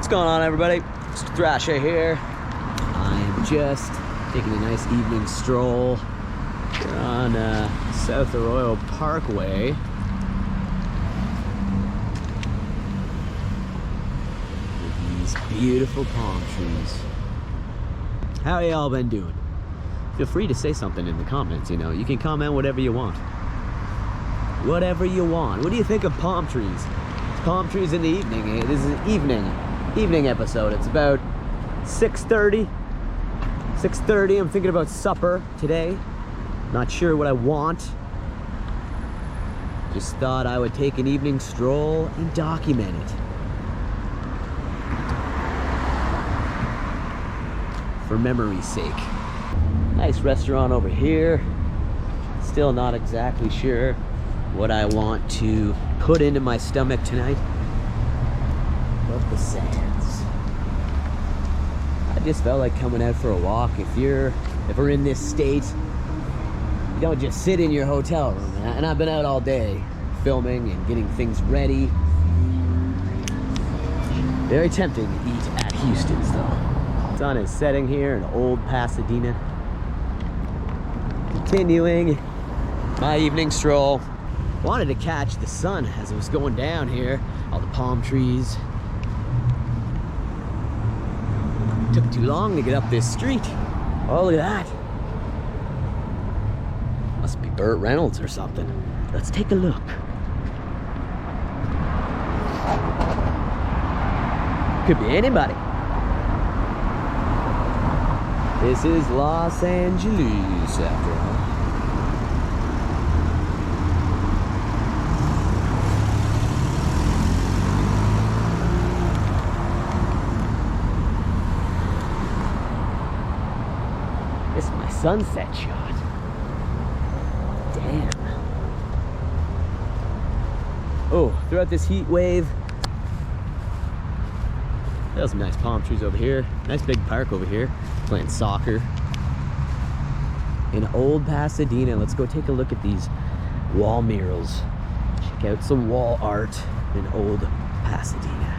What's going on, everybody? It's Thrasha here. I'm just taking a nice evening stroll. We're on South Arroyo Parkway. With these beautiful palm trees. How y'all been doing? Feel free to say something in the comments, you know. You can comment whatever you want. Whatever you want. What do you think of palm trees? Palm trees in the evening. This is an evening episode. It's about 6:30. 6:30. I'm thinking about supper today. Not sure what I want. Just thought I would take an evening stroll and document it. For memory's sake. Nice restaurant over here. Still not exactly sure what I want to put into my stomach tonight. But the sands. I just felt like coming out for a walk. If we're in this state, you don't just sit in your hotel room. And I've been out all day filming and getting things ready. Very tempting to eat at Houston's though. Sun is setting here in old Pasadena. Continuing my evening stroll. Wanted to catch the sun as it was going down here. All the palm trees. Took too long to get up this street. Oh, look at that. Must be Burt Reynolds or something. Let's take a look. Could be anybody. This is Los Angeles, after all. This is my sunset shot. Damn. Oh, throughout this heat wave, there's some nice palm trees over here. Nice big park over here. Playing soccer. In old Pasadena. Let's go take a look at these wall murals. Check out some wall art in old Pasadena.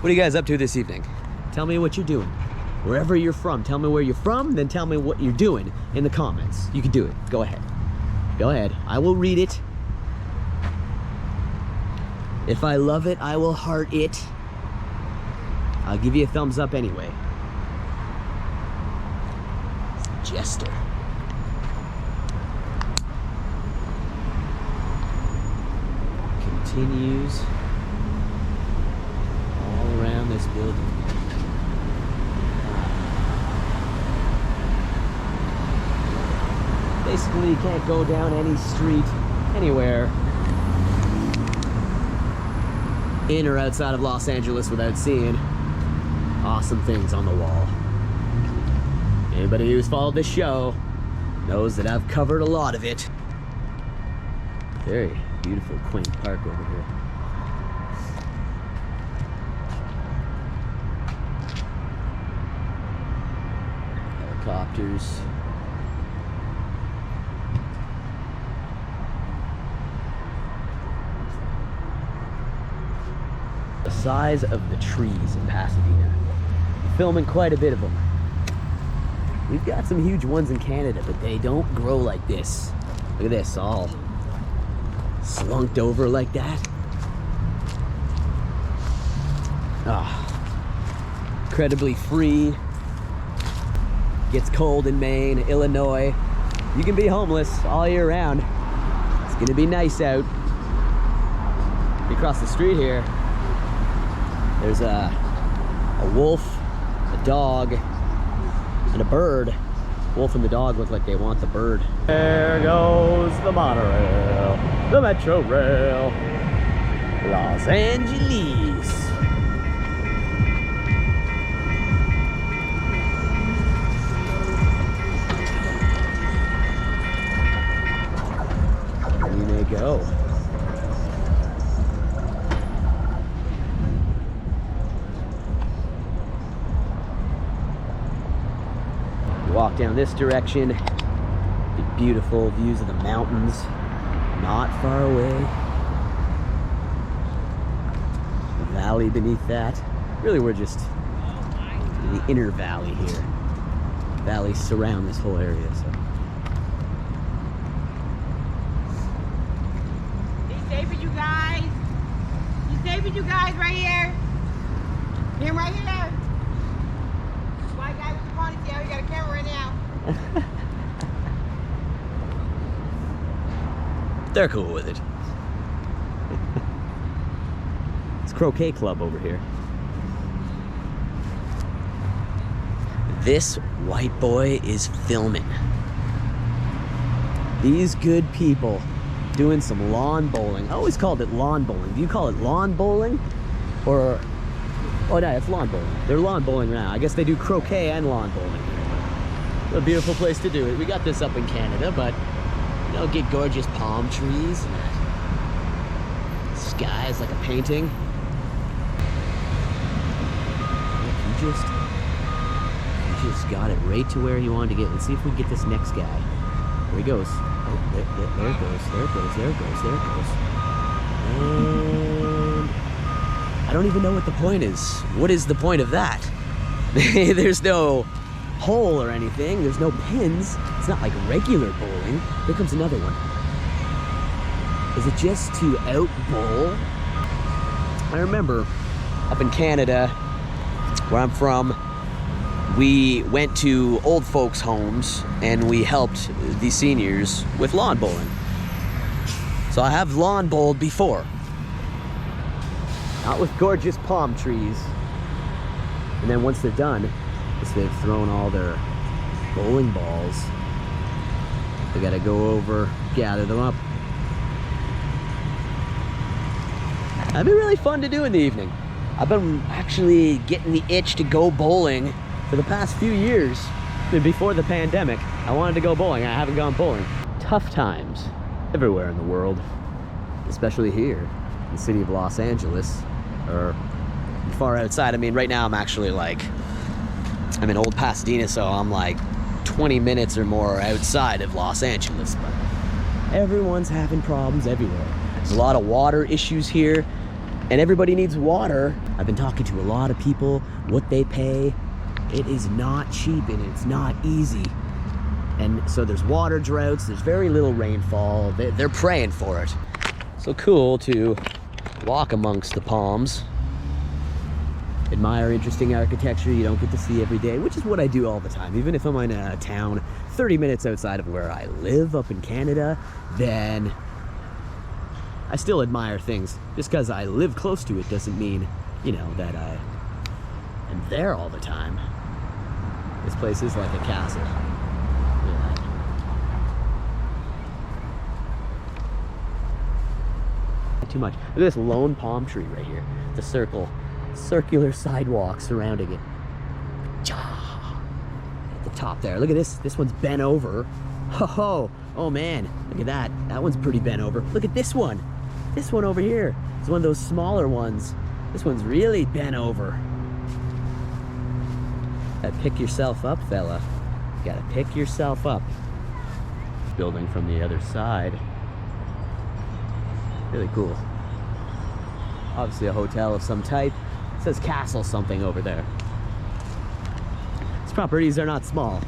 What are you guys up to this evening? Tell me what you're doing. Wherever you're from, tell me where you're from, then tell me what you're doing in the comments. You can do it. Go ahead. Go ahead. I will read it. If I love it, I will heart it. I'll give you a thumbs up anyway. It's a jester. Continues all around this building. Basically, you can't go down any street anywhere in or outside of Los Angeles without seeing awesome things on the wall. Anybody who's followed this show knows that I've covered a lot of it. Very beautiful, quaint park over here. Helicopters. The size of the trees in Pasadena. I'm filming quite a bit of them. We've got some huge ones in Canada, but they don't grow like this. Look at this, all slunked over like that. Incredibly free. Gets cold in Maine, Illinois. You can be homeless all year round. It's gonna be nice out. Across the street here, there's a wolf, a dog, and a bird. Wolf and the dog look like they want the bird. There goes the monorail, the metro rail, Los Angeles. You may go. Walk down this direction, beautiful views of the mountains, not far away. The valley beneath that. Really, we're just in the inner valley here. Valleys surround this whole area, so. He's saving you guys. He's saving you guys right here. Him right here. White guy with the ponytail. You got a camera right now. They're cool with it. It's croquet club over here. This white boy is filming. These good people doing some lawn bowling. I always called it lawn bowling. Do you call it lawn bowling? Or, oh no, it's lawn bowling. They're lawn bowling now. I guess they do croquet and lawn bowling. What a beautiful place to do it. We got this up in Canada, but you know, get gorgeous palm trees. Sky is like a painting. You just got it right to where you wanted to get. Let's see if we can get this next guy. There he goes. Oh, there it goes. There it goes. There it goes. There it goes. And I don't even know what the point is. What is the point of that? There's no hole or anything. There's no pins. It's not like regular bowling. Here comes another one. Is it just to out bowl? I remember up in Canada, where I'm from, we went to old folks' homes and we helped the seniors with lawn bowling. So I have lawn bowled before. Not with gorgeous palm trees. And then once they're done, once they've thrown all their bowling balls, they gotta go over, gather them up. That'd be really fun to do in the evening. I've been actually getting the itch to go bowling for the past few years. Before the pandemic, I wanted to go bowling. I haven't gone bowling. Tough times everywhere in the world, especially here in the city of Los Angeles, or far outside. I mean, right now I'm actually like, I'm in old Pasadena, so I'm like 20 minutes or more outside of Los Angeles, but everyone's having problems everywhere. There's a lot of water issues here, and everybody needs water. I've been talking to a lot of people, what they pay. It is not cheap and it's not easy. And so there's water droughts, there's very little rainfall. They're praying for it. So cool to walk amongst the palms, admire interesting architecture you don't get to see every day, which is what I do all the time. Even if I'm in a town 30 minutes outside of where I live up in Canada, then I still admire things. Just because I live close to it doesn't mean, you know, that I am there all the time. This place is like a castle. Yeah. Not too much. Look at this lone palm tree right here. The circular sidewalk surrounding it. At the top there. Look at this. This one's bent over. Oh man, look at that. That one's pretty bent over. Look at this one. This one over here. It's one of those smaller ones. This one's really bent over. Gotta pick yourself up, fella. You gotta pick yourself up. Building from the other side. Really cool. Obviously a hotel of some type. It says castle something over there. These properties are not small.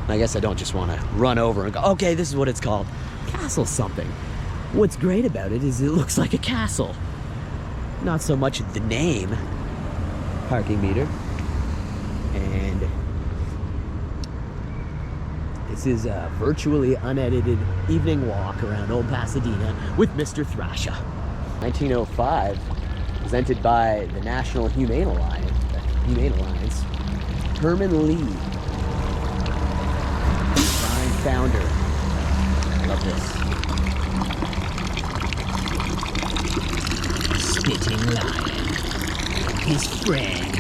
I guess I don't just want to run over and go, okay, this is what it's called. Castle something. What's great about it is it looks like a castle. Not so much the name. Parking meter. And this is a virtually unedited evening walk around old Pasadena with Mr. Thrasha. 1905, presented by the National Humane Alliance, Herman Lee, prime founder. Love this. Spitting Lion, his friend,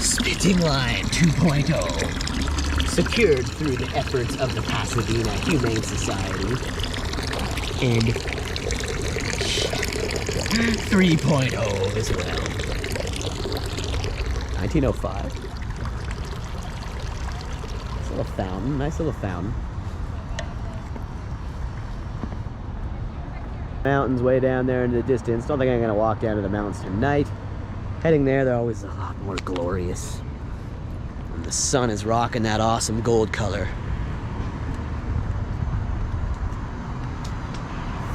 Spitting Lion 2.0. Secured through the efforts of the Pasadena Humane Society. And 3.0 as well. 1905. Nice little fountain. Mountains way down there in the distance. Don't think I'm gonna walk down to the mountains tonight. Heading there, they're always a lot more glorious. And the sun is rocking that awesome gold color.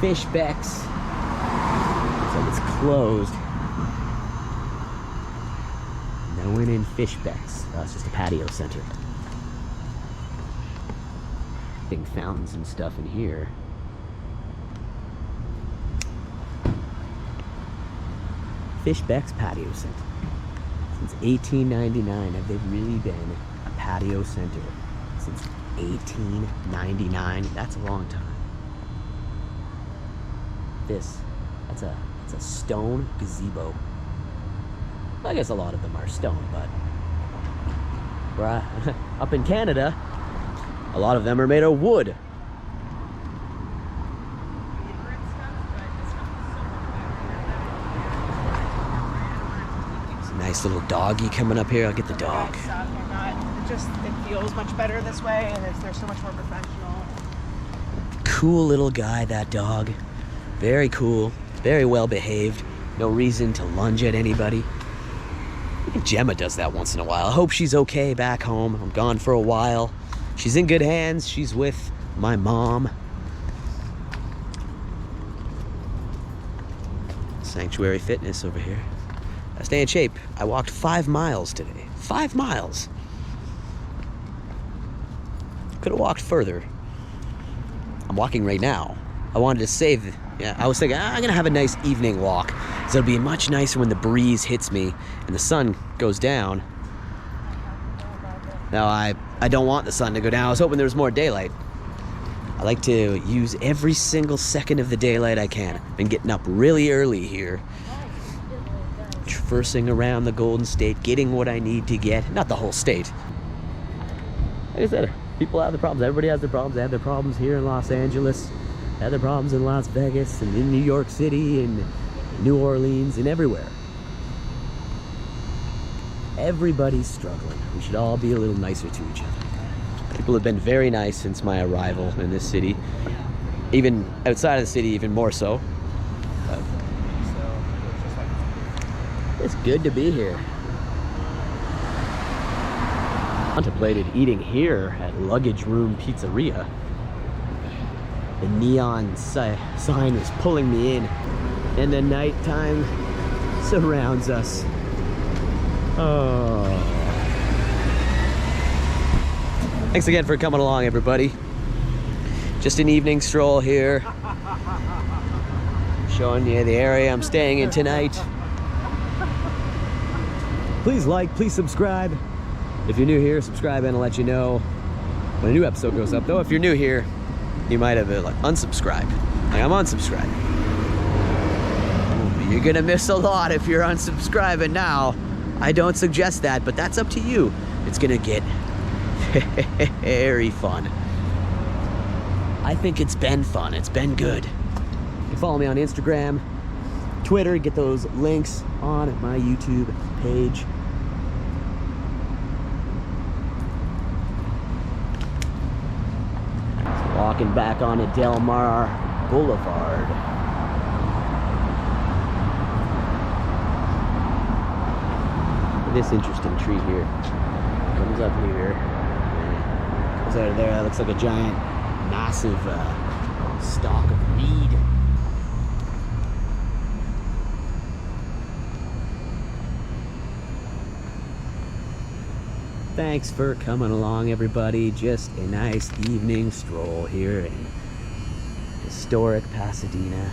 Fish Becks. Looks like it's closed. No one in Fish Becks. Oh, it's just a patio center. Big fountains and stuff in here. Fish Becks Patio Center. Since 1899, have they really been a patio center? Since 1899, that's a long time. That's a stone gazebo. I guess a lot of them are stone, but up in Canada, a lot of them are made of wood. Nice little doggy coming up here. I'll get the dog. It feels much better this way, and they're so much more professional. Cool little guy, that dog. Very cool, very well behaved. No reason to lunge at anybody. Even Gemma does that once in a while. I hope she's okay back home. I'm gone for a while. She's in good hands. She's with my mom. Sanctuary Fitness over here. I stay in shape. I walked 5 miles today. 5 miles. Could have walked further. I'm walking right now. I wanted to save. Yeah, I was thinking, I'm gonna have a nice evening walk. So it'll be much nicer when the breeze hits me and the sun goes down. Now I don't want the sun to go down. I was hoping there was more daylight. I like to use every single second of the daylight I can. Been getting up really early here. Traversing around the Golden State, getting what I need to get. Not the whole state. Like I said, people have their problems. Everybody has their problems. They have their problems here in Los Angeles. They have their problems in Las Vegas and in New York City and New Orleans and everywhere. Everybody's struggling. We should all be a little nicer to each other. People have been very nice since my arrival in this city. Even outside of the city, even more so. It's good to be here. Contemplated eating here at Luggage Room Pizzeria. The neon sign is pulling me in, and the nighttime surrounds us. Oh. Thanks again for coming along, everybody. Just an evening stroll here. Showing you the area I'm staying in tonight. Please like, please subscribe. If you're new here, subscribe and I'll let you know when a new episode goes up. Though if you're new here, you might have like unsubscribed. Like I'm unsubscribed. You're gonna miss a lot if you're unsubscribing now. I don't suggest that, but that's up to you. It's gonna get very fun. I think it's been fun. It's been good. You can follow me on Instagram, Twitter, get those links on my YouTube page. Walking back onto Del Mar Boulevard. This interesting tree here comes up here, goes out of there. That looks like a giant, massive stalk of reed. Thanks for coming along, everybody. Just a nice evening stroll here in historic Pasadena,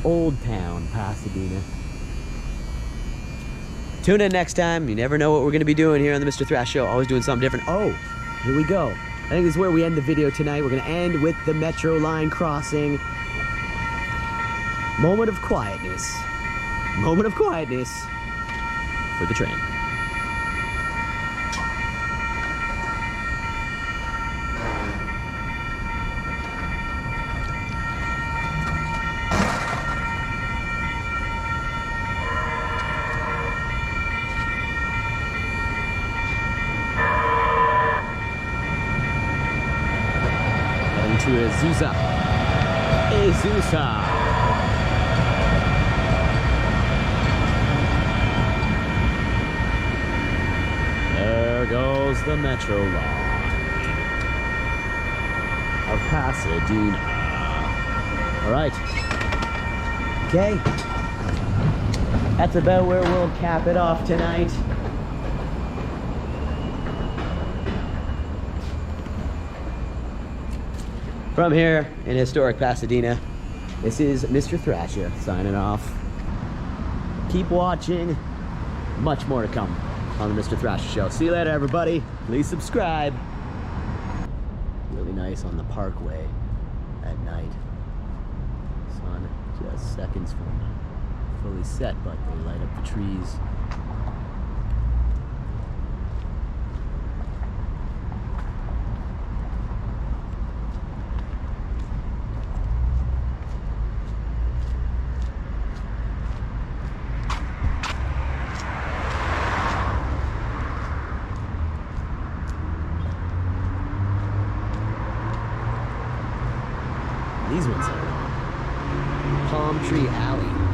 Old Town Pasadena. Tune in next time. You never know what we're going to be doing here on the Mr. Thrash Show. Always doing something different. Oh, here we go. I think this is where we end the video tonight. We're going to end with the Metro line crossing. Moment of quietness. Moment of quietness for the train. To Azusa. the Metro line of Pasadena. All right. Okay. That's about where we'll cap it off tonight. From here in historic Pasadena, this is Mr. Thrasha signing off. Keep watching. Much more to come on the Mr. Thrasha Show. See you later, everybody. Please subscribe. Really nice on the parkway at night. Sun just seconds from fully set, but they light up the trees. These ones are Palm Tree Alley.